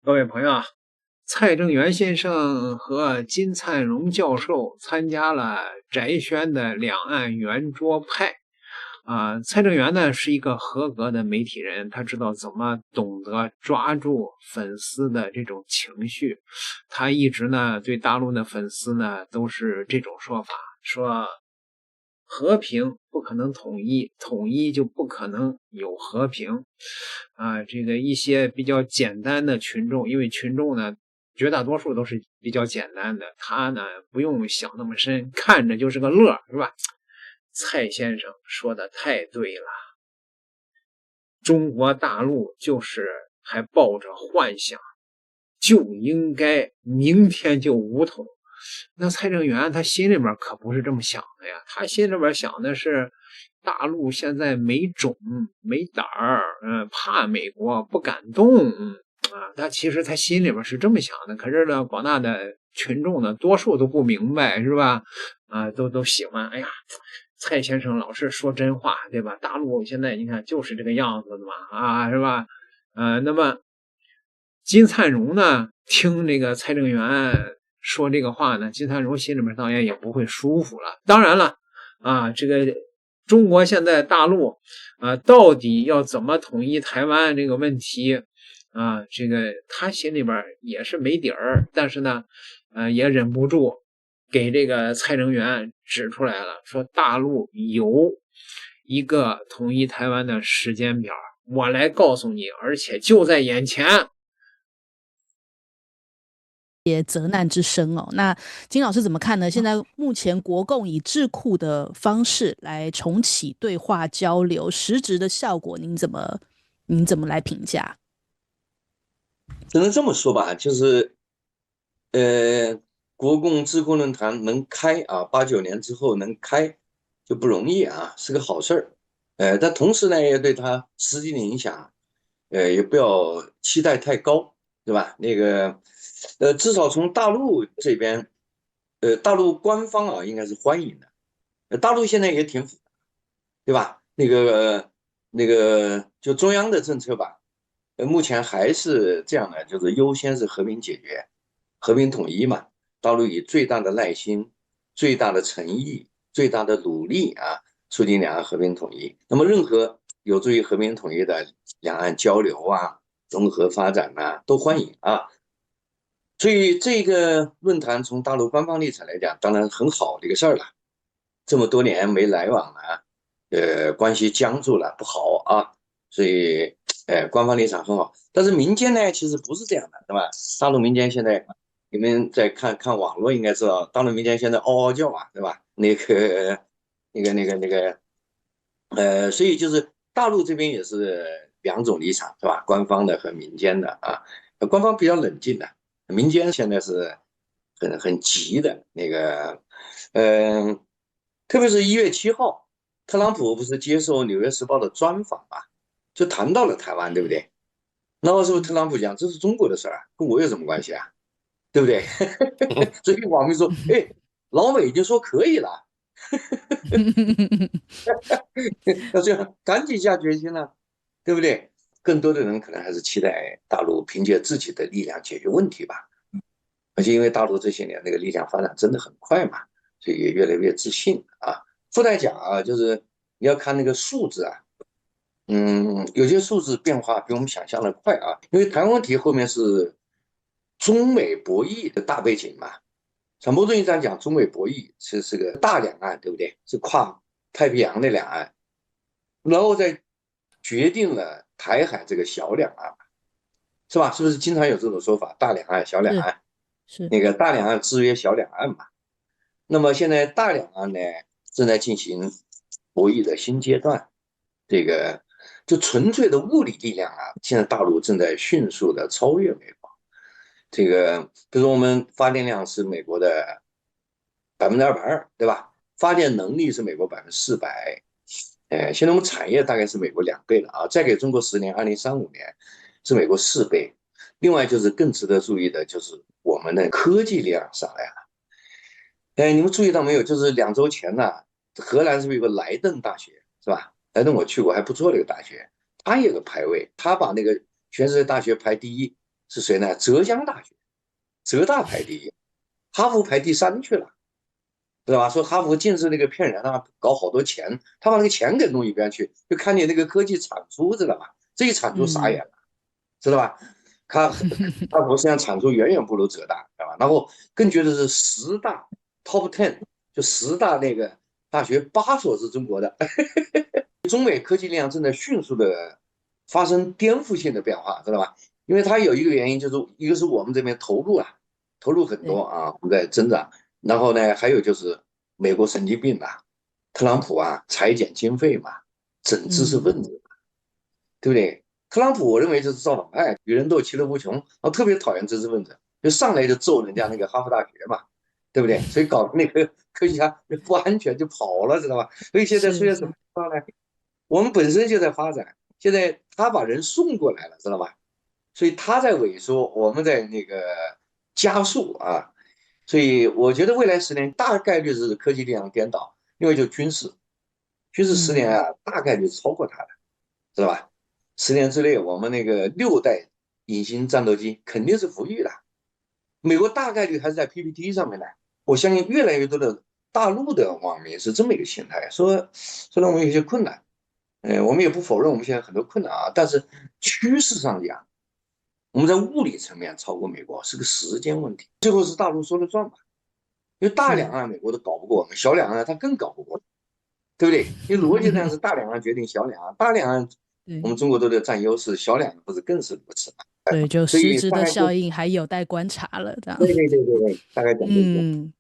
各位朋友啊，蔡正元先生和金灿荣教授参加了翟轩的两岸圆桌派。蔡正元呢是一个合格的媒体人，他知道怎么懂得抓住粉丝的这种情绪。他一直呢对大陆的粉丝呢都是这种说法，说和平不可能统一，统一就不可能有和平。这个一些比较简单的群众，因为群众呢绝大多数都是比较简单的，他呢不用想那么深，看着就是个乐，是吧？蔡先生说的太对了，中国大陆就是还抱着幻想，就应该明天就武统。那蔡正元他心里面可不是这么想的呀，他心里面想的是大陆现在没种没胆儿，怕美国不敢动他其实他心里面是这么想的，可是呢广大的群众呢多数都不明白，是吧？都喜欢，哎呀，蔡先生老是说真话，对吧？大陆现在你看就是这个样子的嘛，是吧？那么金灿荣呢听这个蔡正元说这个话呢，金灿荣心里面当然也不会舒服了。当然了，这个中国现在大陆到底要怎么统一台湾这个问题这个他心里边也是没底儿，但是呢，也忍不住给这个蔡正元指出来了，说大陆有一个统一台湾的时间表，我来告诉你，而且就在眼前。也责难之声哦。那金老师怎么看呢？现在目前国共以智库的方式来重启对话交流，实质的效果您怎么来评价？只能这么说吧，就是国共智库论坛能开8、9年之后能开就不容易啊，是个好事儿。但同时呢，也对它实际的影响，也不要期待太高，对吧？至少从大陆这边，大陆官方应该是欢迎的。大陆现在也挺复杂，对吧？就中央的政策吧，目前还是这样的，就是优先是和平解决、和平统一嘛。大陆以最大的耐心、最大的诚意、最大的努力促进两岸和平统一。那么，任何有助于和平统一的两岸交流融合发展都欢迎所以这个论坛从大陆官方立场来讲，当然很好的一个事儿了。这么多年没来往关系僵住了，不好所以官方立场很好。但是民间呢，其实不是这样的，对吧？大陆民间现在，你们在看看网络应该知道，大陆民间现在嗷嗷叫对吧？所以就是大陆这边也是两种立场，是吧？官方的和民间的官方比较冷静的，民间现在是很急的特别是1月7号，特朗普不是接受《纽约时报》的专访嘛，就谈到了台湾，对不对？然后是不是特朗普讲这是中国的事儿跟我有什么关系对不对？所以网民说，老美已经说可以了，那这样赶紧下决心了，对不对？更多的人可能还是期待大陆凭借自己的力量解决问题吧。而且因为大陆这些年那个力量发展真的很快嘛，所以也越来越自信附带讲就是你要看那个数字有些数字变化比我们想象的快因为台湾问题后面是中美博弈的大背景嘛。像某种意义上讲，中美博弈是个大两岸，对不对？是跨太平洋的两岸，然后再决定了台海这个小两岸，是吧？是不是经常有这种说法？大两岸、小两是岸，是，那个大两岸制约小两岸嘛。那么现在大两岸呢正在进行博弈的新阶段，这个就纯粹的物理力量现在大陆正在迅速的超越美国。比如说我们发电量是美国的220%，对吧？发电能力是美国400%，现在我们产业大概是美国2倍了再给中国10年，2035年是美国4倍。另外就是更值得注意的就是我们的科技力量上来了。你们注意到没有？就是2周前荷兰是不是有个莱顿大学，是吧？莱顿我去过，还不错的一个大学，它也有个排位，它把那个全世界大学排第1，是谁呢？浙江大学，浙大排第一，哈佛排第3去了，知道吧？说哈佛尽是那个骗人啊，搞好多钱，他把那个钱给弄一边去，就看见那个科技产出，知道吧？这一产出傻眼了，知道吧？哈佛实际上产出远远不如浙大，知道吧？然后更觉得是10大 top 10，就10大那个大学8所是中国的。中美科技力量正在迅速的发生颠覆性的变化，知道吧？因为它有一个原因，就是一个是我们这边投入很多啊，我们在增长。然后呢，还有就是美国神经病啊，特朗普啊，裁减经费嘛，整知识分子，对不对？特朗普我认为就是造反派，与人斗，其乐无穷，我特别讨厌知识分子，就上来就揍人家那个哈佛大学嘛，对不对？所以搞那个科学家不安全就跑了，知道吧？所以现在出现什么情况呢？我们本身就在发展，现在他把人送过来了，知道吧？所以他在萎缩，我们在那个加速啊。所以我觉得未来10年大概率是科技力量颠倒，因为就军事10年啊，大概率超过它的，知道吧？10年之内，我们那个6代隐形战斗机肯定是服役的，美国大概率还是在 PPT 上面的。我相信越来越多的大陆的网民是这么一个心态，说让我们有些困难。我们也不否认我们现在很多困难啊，但是趋势上讲，我们在物理层面超过美国是个时间问题，最后是大陆说了算吧。因为大两岸美国都搞不过我们，小两岸他更搞不过，对不对？因为逻辑上是大两岸决定小两岸，大两岸我们中国都在占优势，小两岸不是更是如此吗？对，就实质的效应还有待观察了，这样。对，大概讲这个。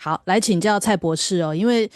好，来请教蔡博士哦，因为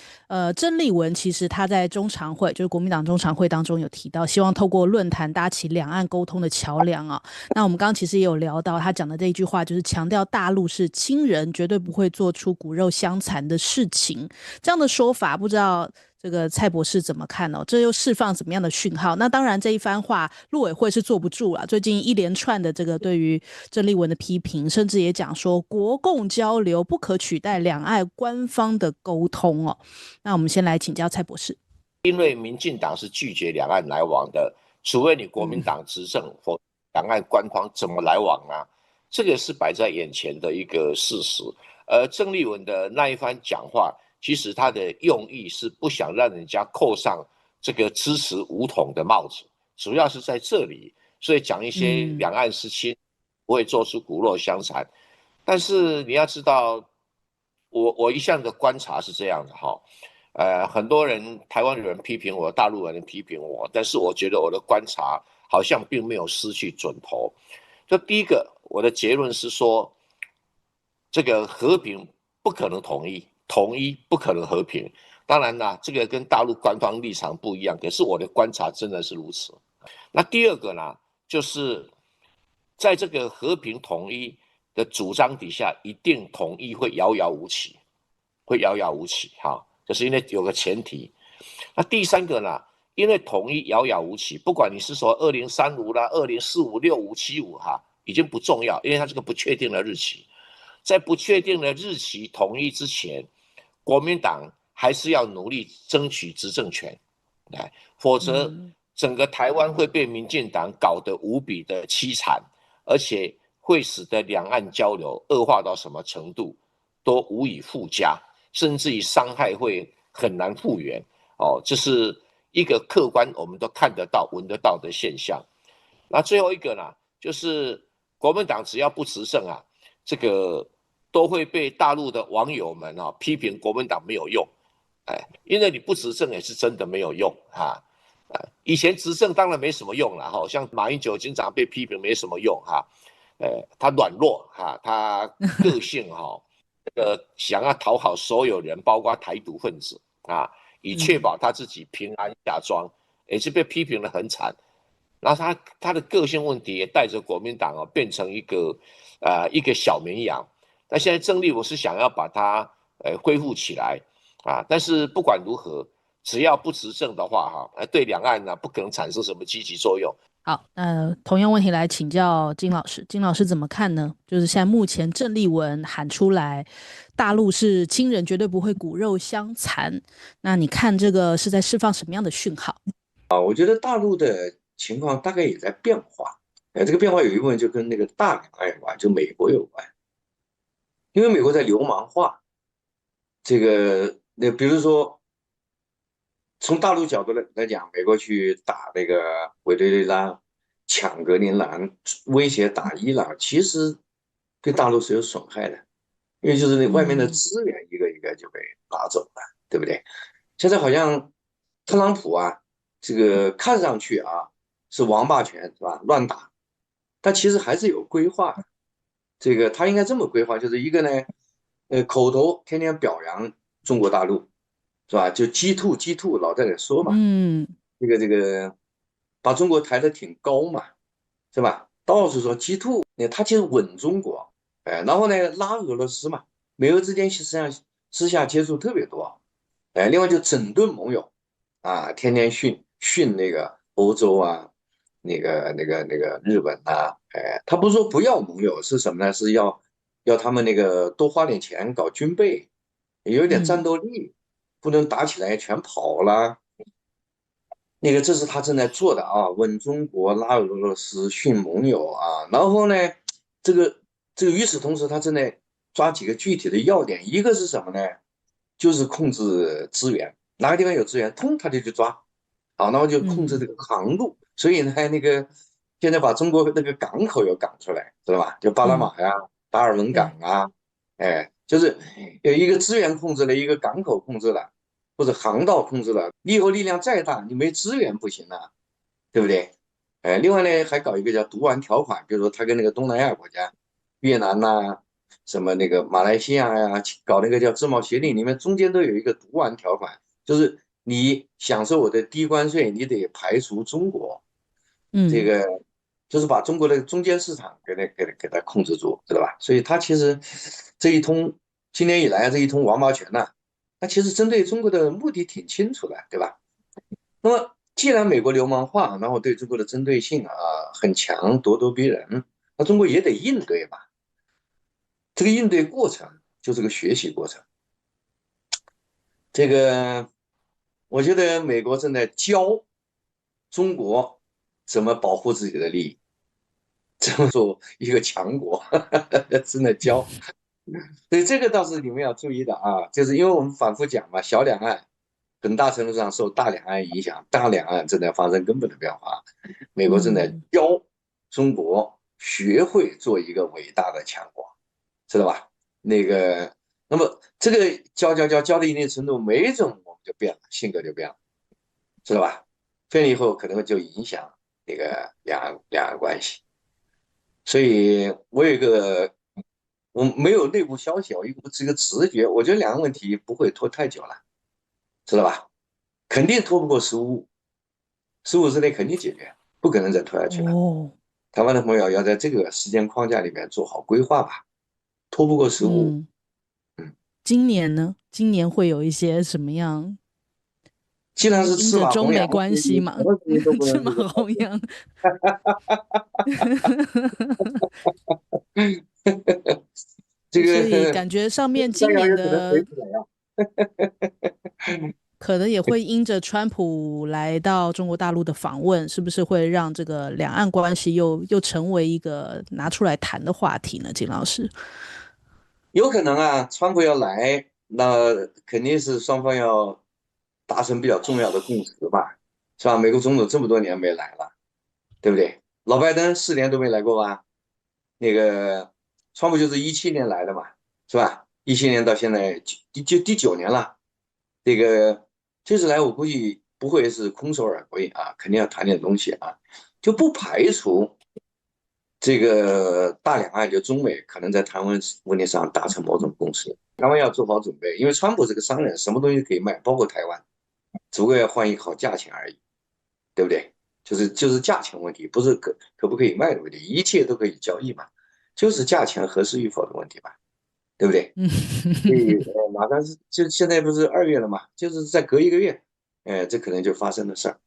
郑丽文其实他在中常会，就是国民党中常会当中有提到，希望透过论坛搭起两岸沟通的桥梁啊。那我们刚刚其实也有聊到他讲的这一句话，就是强调大陆是亲人，绝对不会做出骨肉相残的事情。这样的说法，不知道这个蔡博士怎么看哦？这又释放什么样的讯号？那当然，这一番话陆委会是坐不住了。最近一连串的这个对于郑丽文的批评，甚至也讲说国共交流不可取代两岸官方的沟通哦。那我们先来请教蔡博士。因为民进党是拒绝两岸来往的，除非你国民党执政，或两岸官方怎么来往啊？这个是摆在眼前的一个事实。而郑丽文的那一番讲话，其实他的用意是不想让人家扣上这个支持武统的帽子，主要是在这里，所以讲一些两岸是亲，不会做出骨肉相残。但是你要知道，我一向的观察是这样的哈。很多人台湾人批评我，大陆人批评我，但是我觉得我的观察好像并没有失去准头。就第一个，我的结论是说，这个和平不可能统一，统一不可能和平。当然啦，这个跟大陆官方立场不一样，可是我的观察真的是如此。那第二个呢，就是在这个和平统一的主张底下，一定统一会遥遥无期，会遥遥无期哈。就是因为有个前提。那第三个呢，因为统一遥遥无期，不管你是说2035啦、2045、65、75哈，已经不重要，因为它这个不确定的日期。在不确定的日期统一之前，国民党还是要努力争取执政权，否则整个台湾会被民进党搞得无比的凄惨，而且会使得两岸交流恶化到什么程度都无以复加，甚至于伤害会很难复原。这是一个客观我们都看得到、闻得到的现象。那最后一个呢，就是国民党只要不执政啊，这个都会被大陆的网友们批评国民党没有用，因为你不执政也是真的没有用哈。以前执政当然没什么用了哈，像马英九经常被批评没什么用哈，他软弱哈，他个性哈，想要讨好所有人，包括台独分子啊，以确保他自己平安下庄，也是被批评得很惨。然后他的个性问题也带着国民党变成一个小绵羊。那现在郑丽文是想要把它恢复起来啊，但是不管如何，只要不执政的话对两岸呢不可能产生什么积极作用。好，同样问题来请教金老师，金老师怎么看呢？就是现在目前郑丽文喊出来，大陆是亲人，绝对不会骨肉相残。那你看这个是在释放什么样的讯号？我觉得大陆的情况大概也在变化，这个变化有一部分就跟那个大两岸有关，就美国有关，因为美国在流氓化。这个比如说从大陆角度来讲，美国去打那个委内瑞拉、抢格陵兰、威胁打伊朗，其实对大陆是有损害的，因为就是那外面的资源一个一个就被拿走了，对不对？现在好像特朗普啊，这个看上去啊是王八拳是吧，乱打，但其实还是有规划的。这个他应该这么规划，就是一个呢，口头天天表扬中国大陆，是吧？就 G2 老在那说嘛，这个把中国抬得挺高嘛，是吧？到处说 G2，他其实稳中国，然后呢拉俄罗斯嘛，美俄之间实际上私下接触特别多，另外就整顿盟友啊，天天训那个欧洲啊，那个日本呐，他不是说不要盟友，是什么呢？是要他们那个多花点钱搞军备，有点战斗力，不能打起来全跑了。那个这是他正在做的啊，稳中国、拉俄罗斯、训盟友啊。然后呢，这个与此同时，他正在抓几个具体的要点，一个是什么呢？就是控制资源，哪个地方有资源，通他就去抓。好，然后就控制这个航路。所以呢，那个现在把中国那个港口又港出来，知道吧？就巴拿马呀、达尔文港啊，就是有一个资源控制了，一个港口控制了。或者航道控制了，你以后力量再大，你没资源不行啊，对不对？另外呢，还搞一个叫毒丸条款，比如说他跟那个东南亚国家，越南呐、什么那个马来西亚呀，搞那个叫自贸协定，里面中间都有一个毒丸条款，就是你享受我的低关税，你得排除中国，这个就是把中国的中间市场给它控制住，知道吧？所以他其实这一通今年以来这一通王八拳呐、那其实针对中国的目的挺清楚的，对吧？那么既然美国流氓化，然后对中国的针对性很强，咄咄逼人，那中国也得应对吧？这个应对过程就是个学习过程。这个我觉得美国正在教中国怎么保护自己的利益，怎么做一个强国，正在教。所以这个倒是你们要注意的啊，就是因为我们反复讲嘛，小两岸很大程度上受大两岸影响，大两岸正在发生根本的变化，美国正在教中国学会做一个伟大的强国，知道吧？那么这个教到一定程度，没准我们就变了，性格就变了，知道吧？变了以后可能就影响那个两岸关系。所以我没有内部消息，我这个直觉，我觉得两个问题不会拖太久了，知道吧？肯定拖不过15之内肯定解决，不可能再拖下去了。台湾的朋友要在这个时间框架里面做好规划吧，拖不过15。今年呢？今年会有一些什么样？既然是因着中美关系嘛，赤马弘扬。这个所以感觉上面今年的可能也会因着川普来到中国大陆的访问，是不是会让这个两岸关系又成为一个拿出来谈的话题呢？金老师，有可能啊，川普要来，那肯定是双方要达成比较重要的共识吧，是吧？美国总统这么多年没来了，对不对？老拜登4年都没来过吧？那个川普就是17年来的嘛，是吧？17年到现在第9年了，这个这次来我估计不会是空手而归啊，肯定要谈点东西啊，就不排除这个大两岸就中美可能在台湾问题上达成某种共识。台湾要做好准备，因为川普是个商人，什么东西可以卖，包括台湾，只不过要换一个好价钱而已，对不对？就是价钱问题，不是可不可以卖的问题，一切都可以交易嘛，就是价钱合适与否的问题嘛，对不对？所以马上就现在不是2月了嘛，就是再隔1个月，这可能就发生的事儿。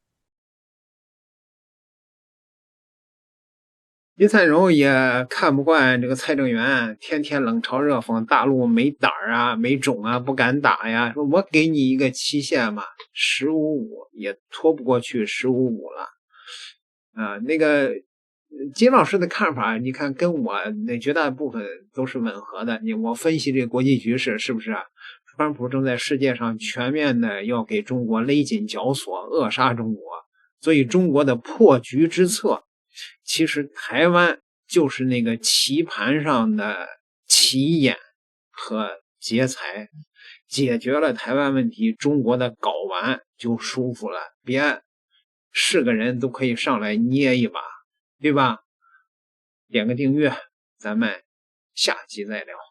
李灿荣也看不惯这个蔡正元天天冷嘲热讽，大陆没胆儿啊，没种啊，不敢打呀。说我给你一个期限嘛，15-5也拖不过去15-5了。那个金老师的看法，你看跟我那绝大部分都是吻合的。我分析这个国际局势是不是啊？川普正在世界上全面的要给中国勒紧绞索，扼杀中国。所以中国的破局之策，其实台湾就是那个棋盘上的棋眼和劫财，解决了台湾问题，中国的睾丸就舒服了，别是个人都可以上来捏一把，对吧？点个订阅，咱们下集再聊。